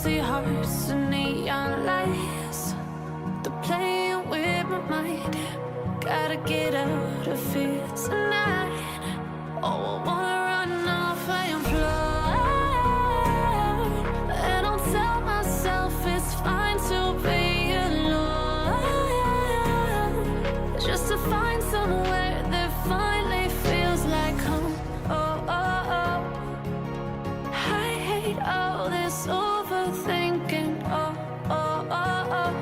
empty hearts and neon lights. They're playing with my mind. Gotta get out of here tonight. Oh, I wanna run off and fly. And I'll tell myself it's fine to be alone, just to find somewhere that finally feels like home. Oh, oh, oh. I hate all this overthinking. Oh, oh, oh, oh.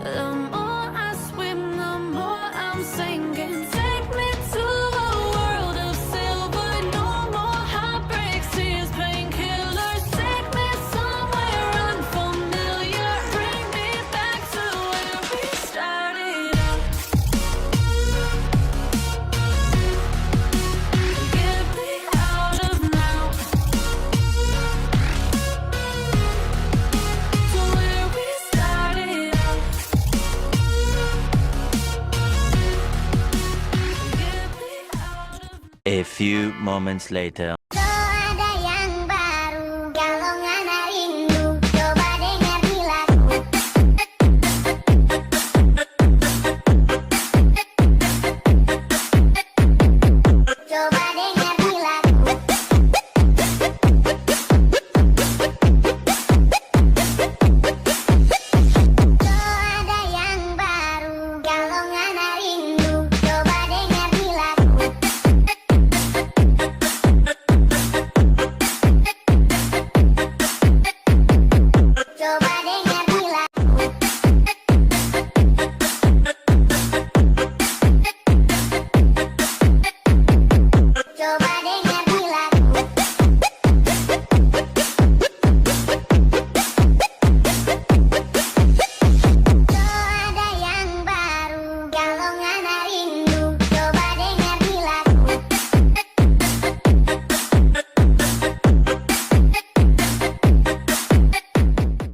The more I swim, the more I'm sinking. Take me to a world of silver. No more heartbreaks, tears, painkillers. Take me somewhere unfamiliar. Bring me back to where we started out. Get me out of now. To where we started out. Get me out of A few moments later.